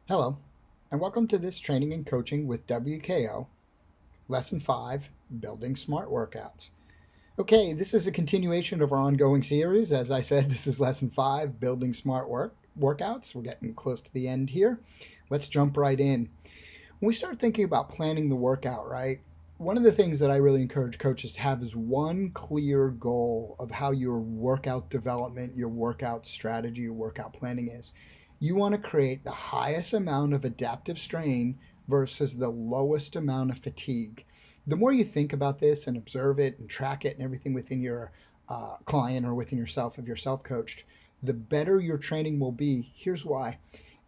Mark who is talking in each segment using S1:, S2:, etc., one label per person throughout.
S1: Hello, and welcome to this training and coaching with WKO, Lesson 5, Building Smart Workouts. Okay, this is a continuation of our ongoing series. As I said, this is Lesson 5, Building Smart Workouts. We're getting close to the end here. Let's jump right in. When we start thinking about planning the workout, right, one of the things that I really encourage coaches to have is one clear goal of how your workout development, your workout strategy, your workout planning is. You want to create the highest amount of adaptive strain versus the lowest amount of fatigue. The more you think about this and observe it and track it and everything within your client or within yourself, if you're self coached, the better your training will be. Here's why: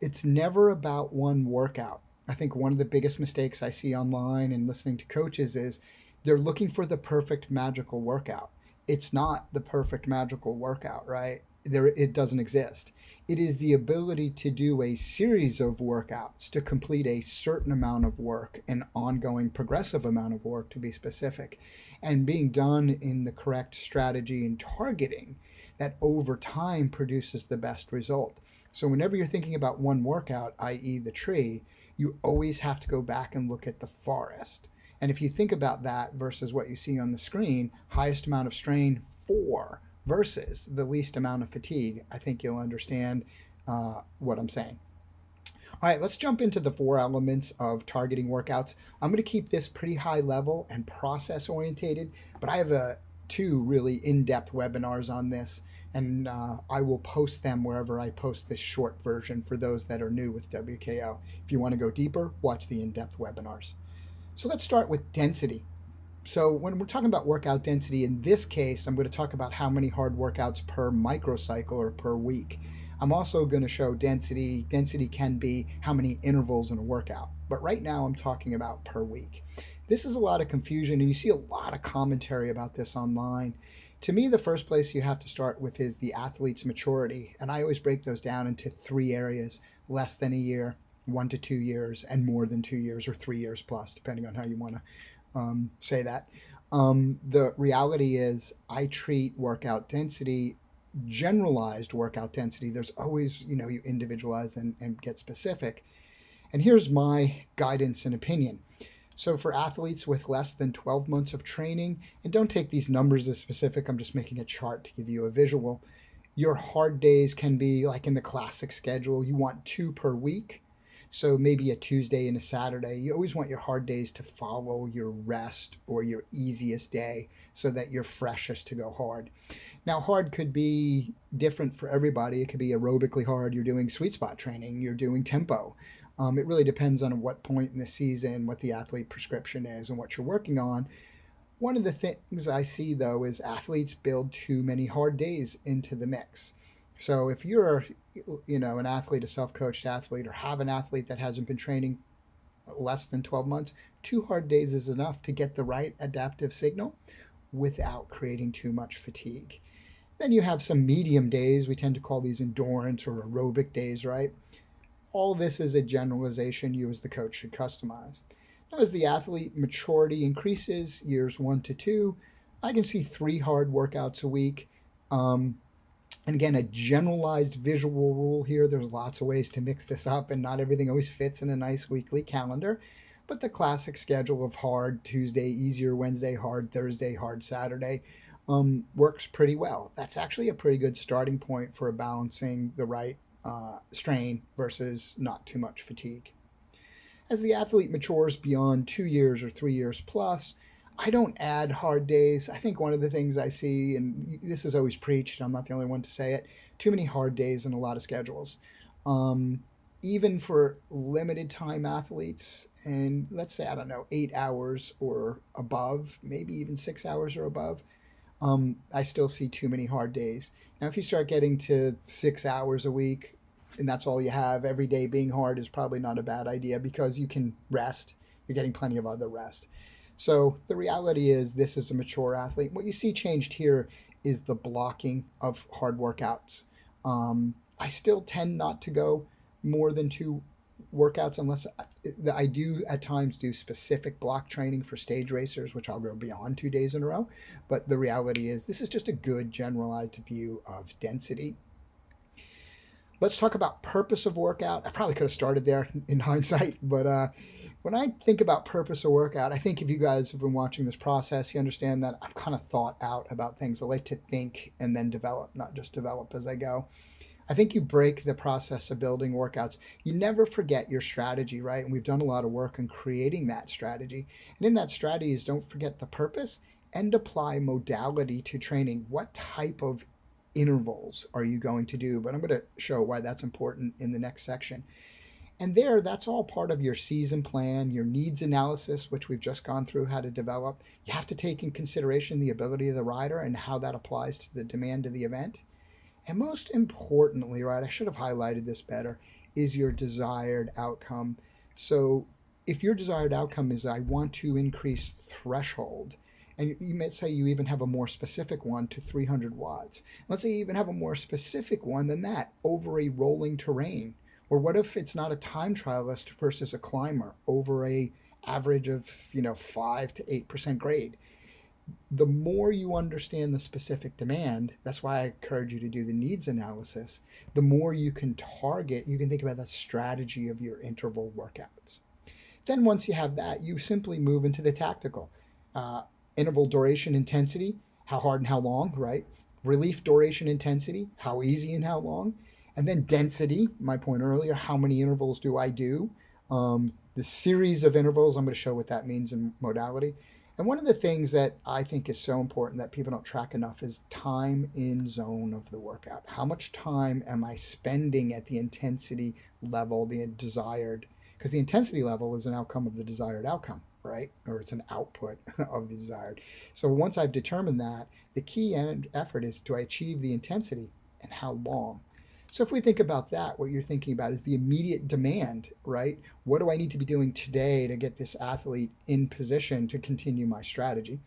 S1: it's never about one workout. I think one of the biggest mistakes I see online and listening to coaches is they're looking for the perfect magical workout. It's not the perfect magical workout, right? It doesn't exist. It is the ability to do a series of workouts to complete a certain amount of work, an ongoing progressive amount of work to be specific, and being done in the correct strategy and targeting that over time produces the best result. So whenever you're thinking about one workout, i.e., the tree, you always have to go back and look at the forest. And if you think about that versus what you see on the screen, highest amount of strain for versus the least amount of fatigue, I think you'll understand what I'm saying. All right, let's jump into the four elements of targeting workouts. I'm going to keep this pretty high level and process orientated, but I have two really in depth webinars on this, and I will post them wherever I post this short version for those that are new with WKO. If you want to go deeper, watch the in depth webinars. So let's start with density. So when we're talking about workout density, in this case, I'm going to talk about how many hard workouts per microcycle or per week. I'm also going to show density. Density can be how many intervals in a workout, but right now I'm talking about per week. This is a lot of confusion, and you see a lot of commentary about this online. To me, the first place you have to start with is the athlete's maturity, and I always break those down into three areas: less than a year, 1 to 2 years, and more than 2 years or 3 years plus, depending on how you want to say that. The reality is, I treat workout density, generalized workout density. There's always, you individualize and get specific. And here's my guidance and opinion. So, for athletes with less than 12 months of training, and don't take these numbers as specific, I'm just making a chart to give you a visual. Your hard days can be like in the classic schedule, you want two per week. So maybe a Tuesday and a Saturday. You always want your hard days to follow your rest or your easiest day so that you're freshest to go hard. Now, hard could be different for everybody. It could be aerobically hard. You're doing sweet spot training, you're doing tempo. It really depends on what point in the season, what the athlete prescription is, and what you're working on. One of the things I see though is athletes build too many hard days into the mix. So if you're, an athlete, a self-coached athlete, or have an athlete that hasn't been training less than 12 months, 2 hard days is enough to get the right adaptive signal without creating too much fatigue. Then you have some medium days. We tend to call these endurance or aerobic days, right? All this is a generalization you as the coach should customize. Now, as the athlete maturity increases, years 1 to 2, I can see 3 hard workouts a week. And again, a generalized visual rule here. There's lots of ways to mix this up, and not everything always fits in a nice weekly calendar. But the classic schedule of hard Tuesday, easier Wednesday, hard Thursday, hard Saturday works pretty well. That's actually a pretty good starting point for balancing the right strain versus not too much fatigue. As the athlete matures beyond 2 years or 3 years plus, I don't add hard days. I think one of the things I see, and this is always preached, I'm not the only one to say it, too many hard days in a lot of schedules. Um, Even for limited time athletes, and let's say, I don't know, 8 hours or above, maybe even 6 hours or above, I still see too many hard days. Now, if you start getting to 6 hours a week, and that's all you have, every day being hard is probably not a bad idea because you can rest. You're getting plenty of other rest. So the reality is, this is a mature athlete. What you see changed here is the blocking of hard workouts. I still tend not to go more than 2 workouts unless I do at times do specific block training for stage racers, which I'll go beyond 2 days in a row. But the reality is, this is just a good generalized view of density. Let's talk about purpose of workout. I probably could have started there in hindsight, but when I think about purpose of workout, I think if you guys have been watching this process, you understand that I'm kind of thought out about things. I like to think and then develop, not just develop as I go. I think you break the process of building workouts. You never forget your strategy, right? And we've done a lot of work on creating that strategy. And in that strategy is don't forget the purpose and apply modality to training. What type of intervals are you going to do? But I'm going to show why that's important in the next section. And there, that's all part of your season plan, your needs analysis, which we've just gone through how to develop. You have to take in consideration the ability of the rider and how that applies to the demand of the event. And most importantly, right, I should have highlighted this better, is your desired outcome. So if your desired outcome is I want to increase threshold, and you might say you even have a more specific one to 300 watts. Let's say you even have a more specific one than that over a rolling terrain. Or what if it's not a time trialist versus a climber over a average of 5 to 8% grade? The more you understand the specific demand, that's why I encourage you to do the needs analysis, the more you can target, you can think about the strategy of your interval workouts. Then once you have that, you simply move into the tactical. Uh, Interval duration intensity, how hard and how long, right? Relief duration intensity, how easy and how long. And then density, my point earlier, how many intervals do I do? The series of intervals, I'm going to show what that means in modality. And one of the things that I think is so important that people don't track enough is time in zone of the workout. How much time am I spending at the intensity level, the desired? Because the intensity level is an outcome of the desired outcome, right? Or it's an output of the desired. So once I've determined that, the key effort is do I achieve the intensity and how long? So if we think about that, what you're thinking about is the immediate demand, right? What do I need to be doing today to get this athlete in position to continue my strategy?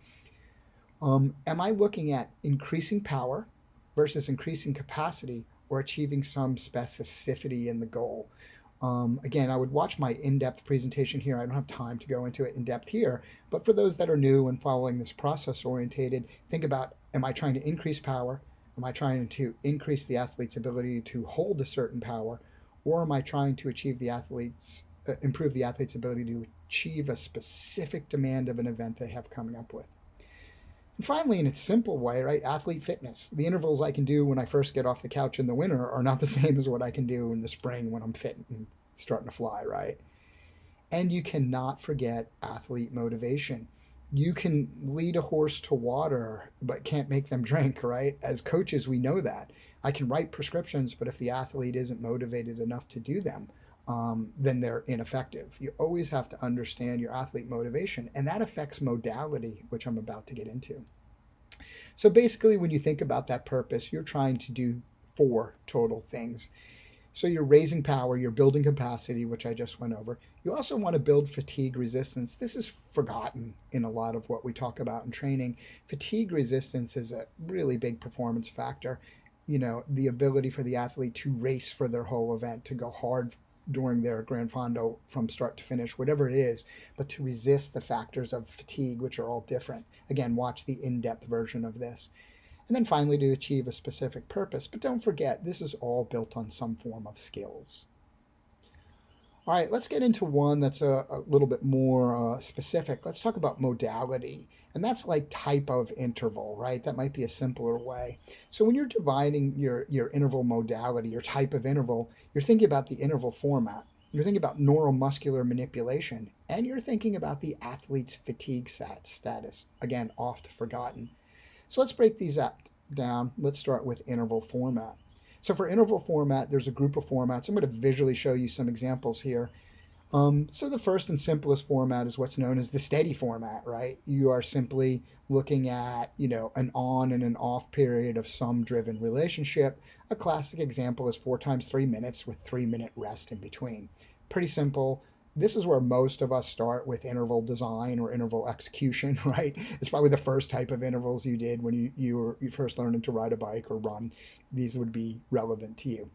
S1: Am I looking at increasing power versus increasing capacity or achieving some specificity in the goal? Again, I would watch my in-depth presentation here. I don't have time to go into it in depth here, but for those that are new and following this process orientated, think about, am I trying to increase power? Am I trying to increase the athlete's ability to hold a certain power? Or am I trying to improve the athlete's ability to achieve a specific demand of an event they have coming up with? And finally, in its simple way, right, athlete fitness. The intervals I can do when I first get off the couch in the winter are not the same as what I can do in the spring when I'm fit and starting to fly, right? And you cannot forget athlete motivation. You can lead a horse to water, but can't make them drink, right? As coaches, we know that. I can write prescriptions, but if the athlete isn't motivated enough to do them, then they're ineffective. You always have to understand your athlete motivation, and that affects modality, which I'm about to get into. So basically, when you think about that purpose, you're trying to do 4 total things. So you're raising power, you're building capacity, which I just went over. You also want to build fatigue resistance. This is forgotten in a lot of what we talk about in training. Fatigue resistance is a really big performance factor. The ability for the athlete to race for their whole event, to go hard during their grand fondo from start to finish, whatever it is, but to resist the factors of fatigue, which are all different. Again, watch the in-depth version of this. And then finally, to achieve a specific purpose. But don't forget, this is all built on some form of skills. All right, let's get into one that's a little bit more specific. Let's talk about modality. And that's like type of interval, right? That might be a simpler way. So when you're dividing your interval modality, your type of interval, you're thinking about the interval format. You're thinking about neuromuscular manipulation. And you're thinking about the athlete's fatigue status. Again, oft forgotten. So let's break these down. Let's start with interval format. So for interval format, there's a group of formats. I'm going to visually show you some examples here. So the first and simplest format is what's known as the steady format, right? You are simply looking at, an on and an off period of some driven relationship. A classic example is 4 times 3 minutes with 3-minute rest in between. Pretty simple. This is where most of us start with interval design or interval execution, right? It's probably the first type of intervals you did when you were first learning to ride a bike or run. These would be relevant to you.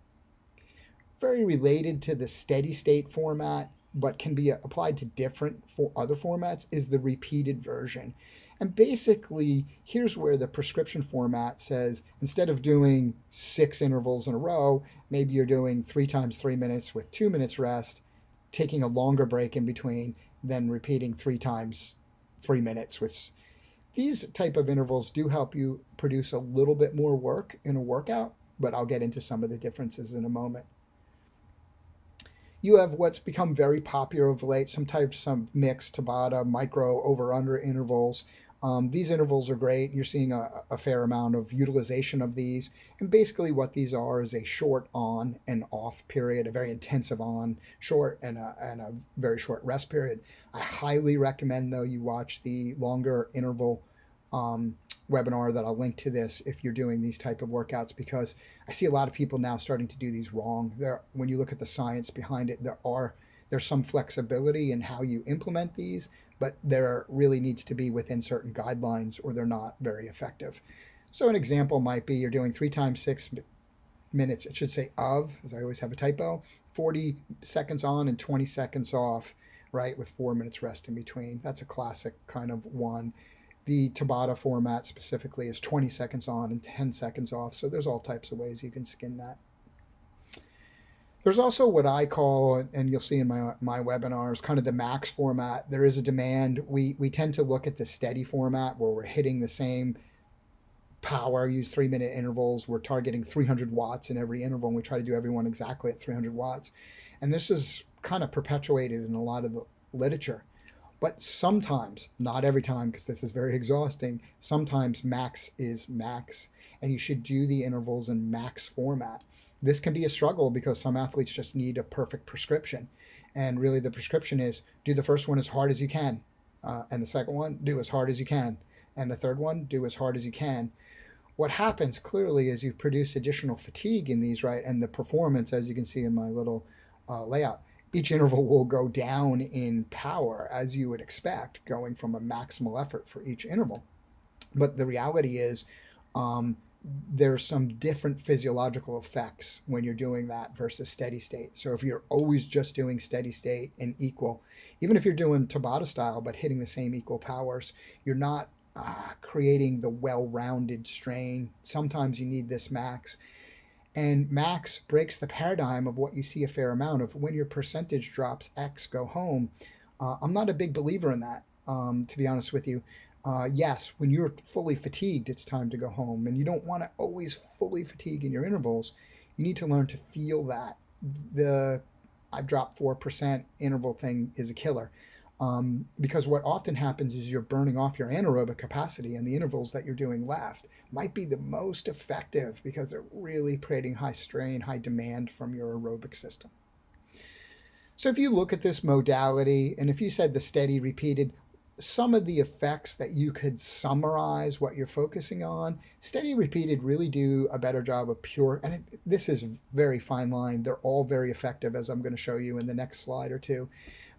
S1: Very related to the steady state format, but can be applied to different other formats, is the repeated version. And basically, here's where the prescription format says instead of doing 6 intervals in a row, maybe you're doing 3 times 3 minutes with 2 minutes rest, taking a longer break in between, then repeating 3 times 3 minutes with these type of intervals do help you produce a little bit more work in a workout, but I'll get into some of the differences in a moment. You have what's become very popular of late, some types of mixed Tabata, micro, over-under intervals. These intervals are great. You're seeing a fair amount of utilization of these. And basically what these are is a short on and off period, a very intensive on, short, and a very short rest period. I highly recommend, though, you watch the longer interval um, webinar that I'll link to this if you're doing these type of workouts, because I see a lot of people now starting to do these wrong. When you look at the science behind it, there's some flexibility in how you implement these, but there really needs to be within certain guidelines or they're not very effective. So an example might be you're doing 3 times 6 minutes, it should say as I always have a typo, 40 seconds on and 20 seconds off, right, with 4 minutes rest in between. That's a classic kind of one. The Tabata format specifically is 20 seconds on and 10 seconds off. So there's all types of ways you can skin that. There's also what I call, and you'll see in my webinars, kind of the max format. There is a demand. We tend to look at the steady format where we're hitting the same power, use 3-minute intervals. We're targeting 300 watts in every interval, and we try to do everyone exactly at 300 watts. And this is kind of perpetuated in a lot of the literature. But sometimes, not every time, because this is very exhausting, sometimes max is max, and you should do the intervals in max format. This can be a struggle because some athletes just need a perfect prescription. And really the prescription is do the first one as hard as you can, and the second one, do as hard as you can, and the third one, do as hard as you can. What happens clearly is you produce additional fatigue in these, right? And the performance, as you can see in my little layout, each interval will go down in power as you would expect, going from a maximal effort for each interval. But the reality is there's some different physiological effects when you're doing that versus steady state. So if you're always just doing steady state and equal, even if you're doing Tabata style but hitting the same equal powers, you're not creating the well-rounded strain. Sometimes you need this max. And max breaks the paradigm of what you see a fair amount of. When your percentage drops X, go home. I'm not a big believer in that, to be honest with you. Yes, when you're fully fatigued, it's time to go home. And you don't want to always fully fatigue in your intervals. You need to learn to feel that. I've dropped 4% interval thing is a killer. Because what often happens is you're burning off your anaerobic capacity, and the intervals that you're doing left might be the most effective because they're really creating high strain, high demand from your aerobic system. So if you look at this modality, and if you said the steady repeated, some of the effects that you could summarize what you're focusing on, steady repeated really do a better job of pure, and this is very fine line. They're all very effective, as I'm going to show you in the next slide or two.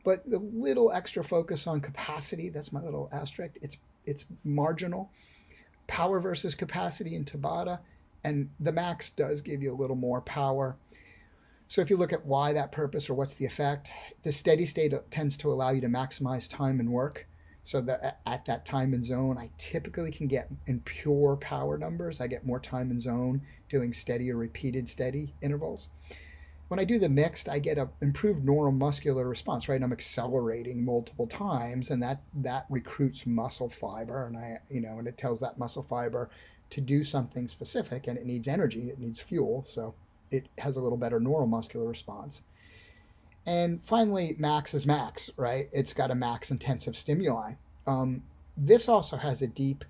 S1: But the little extra focus on capacity, that's my little asterisk, it's marginal. Power versus capacity in Tabata, and the max does give you a little more power. So if you look at why that purpose or what's the effect, the steady state tends to allow you to maximize time and work. So that at that time and zone, I typically can get in pure power numbers, I get more time and zone doing steady or repeated steady intervals. When I do the mixed, I get an improved neuromuscular response, right? I'm accelerating multiple times, and that recruits muscle fiber, and it tells that muscle fiber to do something specific, and it needs energy, it needs fuel, so it has a little better neuromuscular response. And finally, max is max, right? It's got a max intensive stimuli. This also has a deep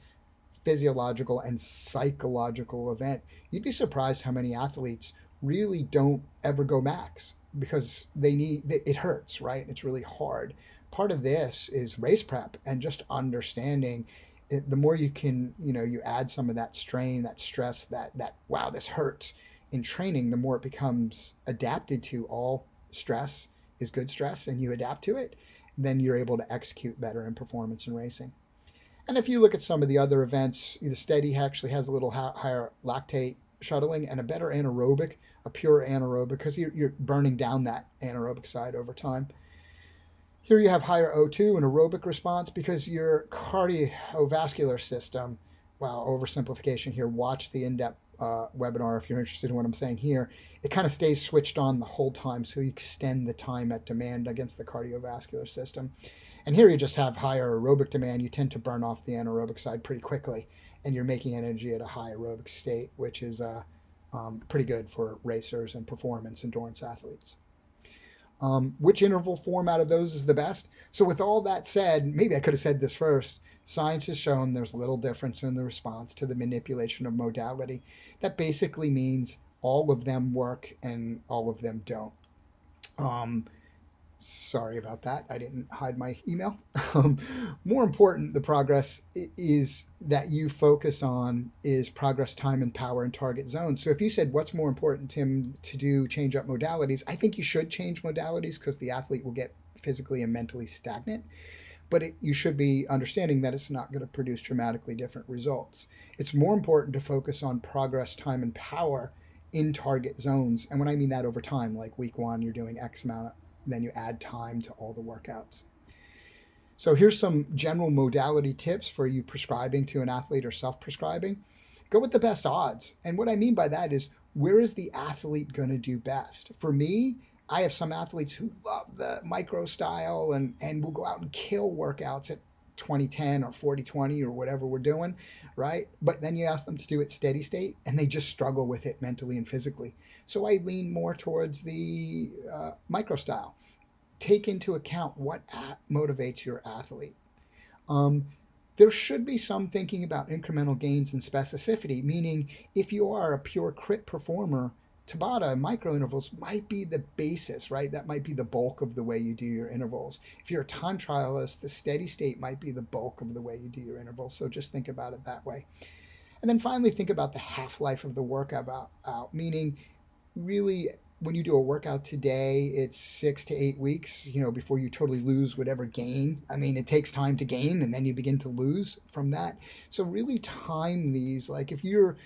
S1: physiological and psychological event. You'd be surprised how many athletes really don't ever go max because it hurts, right? It's really hard. Part of this is race prep and just understanding it. The more you can, you add some of that strain, that stress, that wow, this hurts in training, the more it becomes adapted to. All stress is good stress, and you adapt to it, then you're able to execute better in performance and racing. And if you look at some of the other events, the steady actually has a little higher lactate shuttling and a better anaerobic, a pure anaerobic, because you're burning down that anaerobic side over time. Here you have higher O2 and aerobic response because your cardiovascular system, wow, oversimplification here, watch the in-depth webinar if you're interested in what I'm saying here. It kind of stays switched on the whole time, so you extend the time at demand against the cardiovascular system. And here you just have higher aerobic demand. You tend to burn off the anaerobic side pretty quickly, and you're making energy at a high aerobic state, which is pretty good for racers and performance endurance athletes. Which interval form out of those is the best? So, with all that said, maybe I could have said this first. Science has shown there's little difference in the response to the manipulation of modality. That basically means all of them work and all of them don't. Um, Sorry about that. I didn't hide my email. Um, More important, the progress is that you focus on is progress, time, and power and target zones. So if you said, what's more important, Tim, to do change up modalities, I think you should change modalities because the athlete will get physically and mentally stagnant. But you should be understanding that it's not going to produce dramatically different results. It's more important to focus on progress, time, and power in target zones. And when I mean that over time, like week one, you're doing X amount, then you add time to all the workouts. So here's some general modality tips for you prescribing to an athlete or self-prescribing. Go with the best odds. And what I mean by that is, where is the athlete going to do best? For me, I have some athletes who love the micro style and will go out and kill workouts at 2010 or 40-20 or whatever we're doing, right? But then you ask them to do it steady state and they just struggle with it mentally and physically. So I lean more towards the micro style. Take into account what motivates your athlete. Um, there should be some thinking about incremental gains and specificity, meaning if you are a pure crit performer, Tabata and micro intervals might be the basis, right? That might be the bulk of the way you do your intervals. If you're a time trialist, the steady state might be the bulk of the way you do your intervals. So just think about it that way. And then finally, think about the half-life of the workout out, meaning really when you do a workout today, it's 6 to 8 weeks, before you totally lose whatever gain. I mean, it takes time to gain and then you begin to lose from that. So really time these, like if you're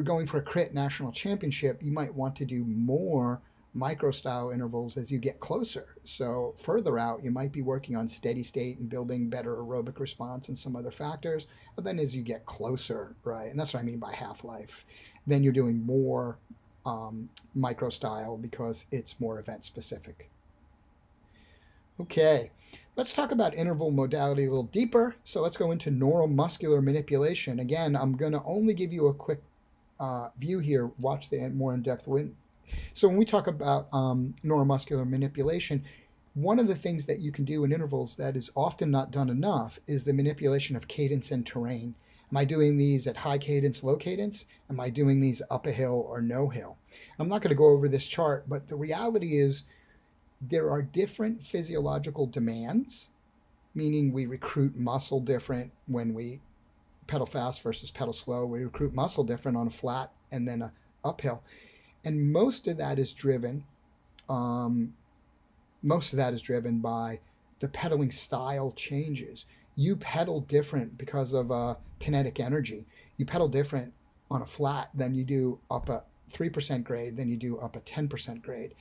S1: going for a crit national championship, you might want to do more micro style intervals as you get closer. So further out, you might be working on steady state and building better aerobic response and some other factors. But then as you get closer, right, and that's what I mean by half-life, then you're doing more micro style because it's more event specific. Okay, let's talk about interval modality a little deeper. So let's go into neuromuscular manipulation. Again, I'm going to only give you a quick view here. Watch the more in-depth one. So when we talk about neuromuscular manipulation, one of the things that you can do in intervals that is often not done enough is the manipulation of cadence and terrain. Am I doing these at high cadence, low cadence? Am I doing these up a hill or no hill? I'm not going to go over this chart, but the reality is there are different physiological demands, meaning we recruit muscle different when we pedal fast versus pedal slow. We recruit muscle different on a flat and then a uphill. And most of that is driven by the pedaling style changes. You pedal different because of kinetic energy. You pedal different on a flat than you do up a 3% grade than you do up a 10% grade.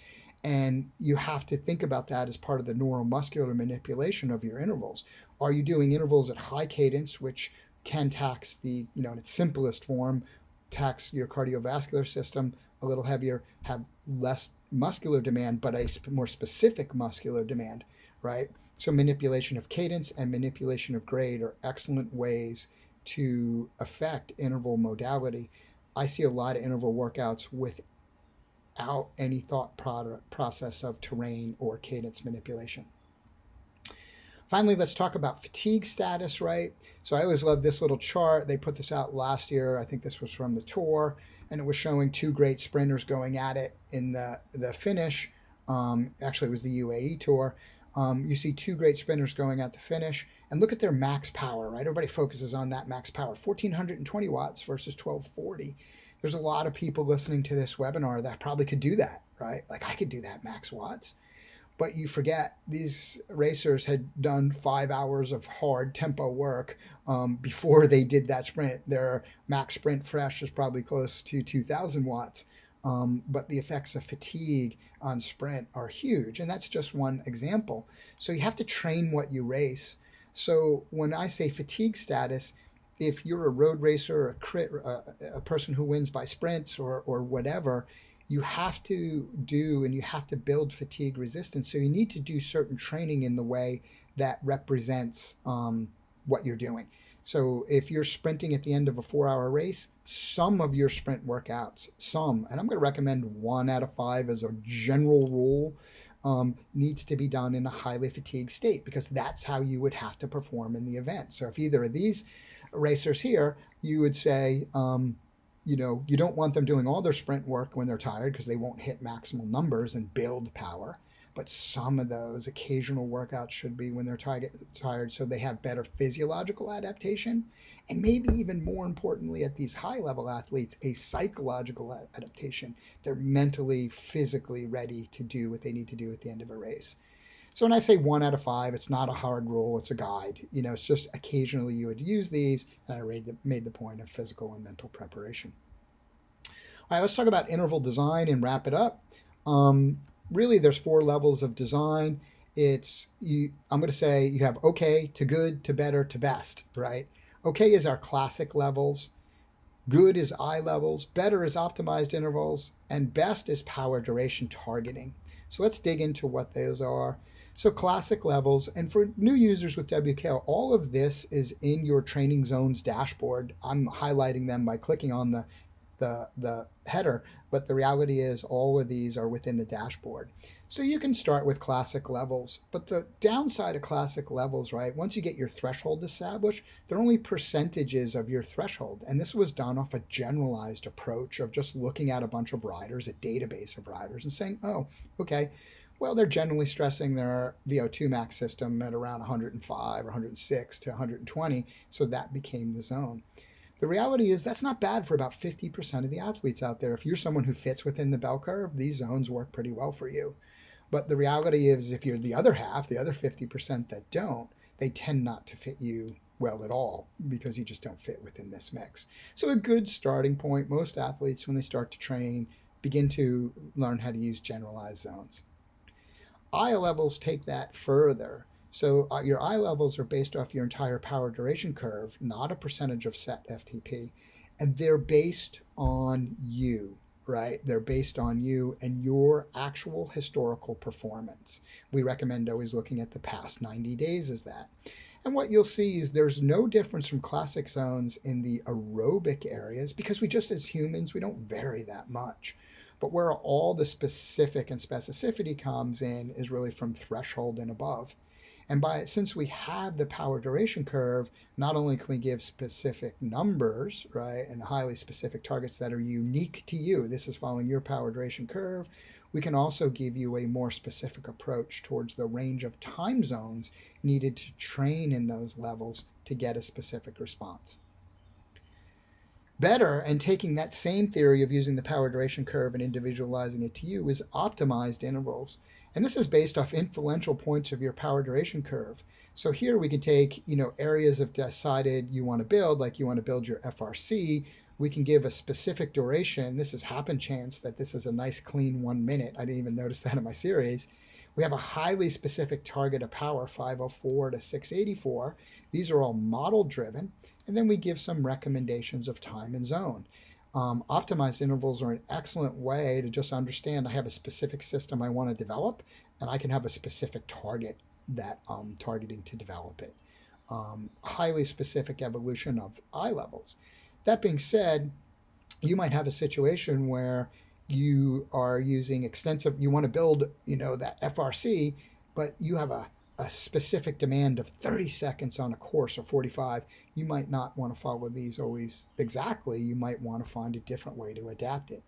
S1: And you have to think about that as part of the neuromuscular manipulation of your intervals. Are you doing intervals at high cadence, which can tax in its simplest form, tax your cardiovascular system a little heavier, have less muscular demand, but a more specific muscular demand, right? So manipulation of cadence and manipulation of grade are excellent ways to affect interval modality. I see a lot of interval workouts without any thought process of terrain or cadence manipulation. Finally, let's talk about fatigue status, right? So I always love this little chart. They put this out last year. I think this was from the tour, and it was showing two great sprinters going at it in the finish. Actually, it was the UAE tour. You see two great sprinters going at the finish, and look at their max power, right? Everybody focuses on that max power, 1,420 watts versus 1,240. There's a lot of people listening to this webinar that probably could do that, right? Like I could do that max watts. But you forget these racers had done 5 hours of hard tempo work before they did that sprint. Their max sprint fresh is probably close to 2,000 watts. but the effects of fatigue on sprint are huge. And that's just one example. So you have to train what you race. So when I say fatigue status, if you're a road racer, a person who wins by sprints or whatever, you have to do and you have to build fatigue resistance. So you need to do certain training in the way that represents what you're doing. So if you're sprinting at the end of a 4-hour race, some of your sprint workouts, and I'm going to recommend 1 out of 5 as a general rule, needs to be done in a highly fatigued state because that's how you would have to perform in the event. So if either of these racers here, you would say, you don't want them doing all their sprint work when they're tired because they won't hit maximal numbers and build power. But some of those occasional workouts should be when they're tired so they have better physiological adaptation. And maybe even more importantly, at these high level athletes, a psychological adaptation. They're mentally, physically ready to do what they need to do at the end of a race. So when I say 1 out of 5, it's not a hard rule, it's a guide. It's just occasionally you would use these, and I made the point of physical and mental preparation. All right, let's talk about interval design and wrap it up. Really, there's 4 levels of design. I'm going to say you have okay to good to better to best, right? Okay is our classic levels. Good is I levels. Better is optimized intervals. And best is power duration targeting. So let's dig into what those are. So classic levels, and for new users with WKO, all of this is in your training zones dashboard. I'm highlighting them by clicking on the header, but the reality is all of these are within the dashboard. So you can start with classic levels, but the downside of classic levels, right, once you get your threshold established, they're only percentages of your threshold. And this was done off a generalized approach of just looking at a bunch of riders, a database of riders, and saying, oh, okay, well, they're generally stressing their VO2 max system at around 105 or 106 to 120, so that became the zone. The reality is that's not bad for about 50% of the athletes out there. If you're someone who fits within the bell curve, these zones work pretty well for you. But the reality is if you're the other half, the other 50% that don't, they tend not to fit you well at all because you just don't fit within this mix. So a good starting point, most athletes when they start to train begin to learn how to use generalized zones. I levels take that further. So your I levels are based off your entire power duration curve, not a percentage of set FTP. And they're based on you, right? They're based on you and your actual historical performance. We recommend always looking at the past 90 days as that. And what you'll see is there's no difference from classic zones in the aerobic areas because we just as humans, we don't vary that much. But where all the specific and specificity comes in is really from threshold and above. And since we have the power duration curve, not only can we give specific numbers, right, and highly specific targets that are unique to you, this is following your power duration curve, we can also give you a more specific approach towards the range of time zones needed to train in those levels to get a specific response. Better, and taking that same theory of using the power duration curve and individualizing it to you, is optimized intervals. And this is based off influential points of your power duration curve. So here we can take, areas of decided you want to build, like you want to build your FRC. We can give a specific duration. This is happen chance that this is a nice clean 1 minute. I didn't even notice that in my series. We have a highly specific target of power, 504 to 684. These are all model driven. And then we give some recommendations of time and zone. Optimized intervals are an excellent way to just understand I have a specific system I want to develop, and I can have a specific target that I'm targeting to develop it. Highly specific evolution of I levels. That being said, you might have a situation where you are using you want to build, that FRC, but you have a specific demand of 30 seconds on a course or 45. You might not want to follow these always exactly. You might want to find a different way to adapt it.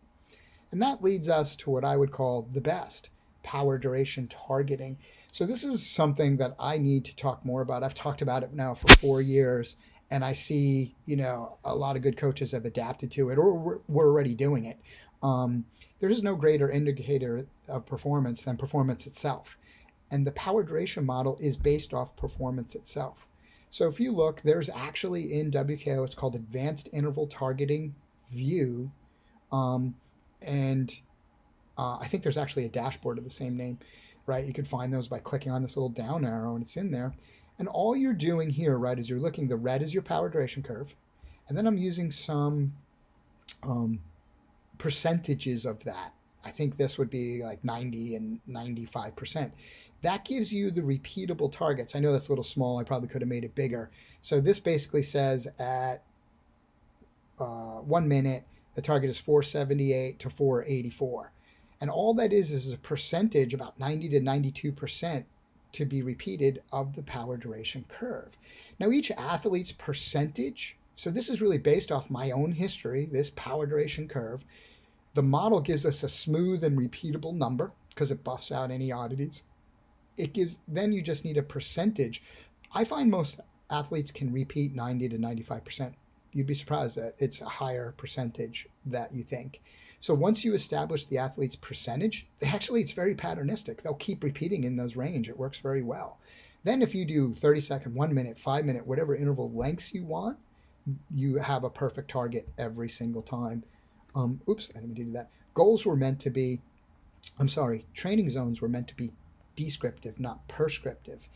S1: And that leads us to what I would call the best, power duration targeting. So this is something that I need to talk more about. I've talked about it now for 4 years, and I see, a lot of good coaches have adapted to it or we're already doing it. There is no greater indicator of performance than performance itself. And the power duration model is based off performance itself. So if you look, there's actually in WKO, it's called Advanced Interval Targeting View. And I think there's actually a dashboard of the same name, right? You can find those by clicking on this little down arrow, and it's in there. And all you're doing here, right, is you're looking, the red is your power duration curve. And then I'm using some um, percentages of that. I think this would be like 90 and 95%. That gives you the repeatable targets. I know that's a little small. I probably could have made it bigger. So this basically says at 1 minute, the target is 478 to 484. And all that is a percentage, about 90 to 92%, to be repeated of the power duration curve. Now, each athlete's percentage, so this is really based off my own history, this power duration curve. The model gives us a smooth and repeatable number because it buffs out any oddities. It gives, then you just need a percentage. I find most athletes can repeat 90 to 95%. You'd be surprised that it's a higher percentage that you think. So once you establish the athlete's percentage, it's very patternistic. They'll keep repeating in those range. It works very well. Then if you do 30 second, 1 minute, 5 minute, whatever interval lengths you want, you have a perfect target every single time. Oops, I didn't mean to do that. Training zones were meant to be descriptive, not prescriptive.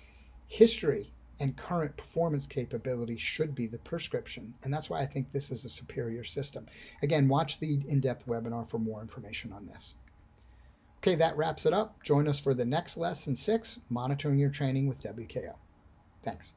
S1: History and current performance capability should be the prescription, and that's why I think this is a superior system. Again, watch the in-depth webinar for more information on this. Okay, that wraps it up. Join us for the next lesson 6, monitoring your training with WKO. Thanks.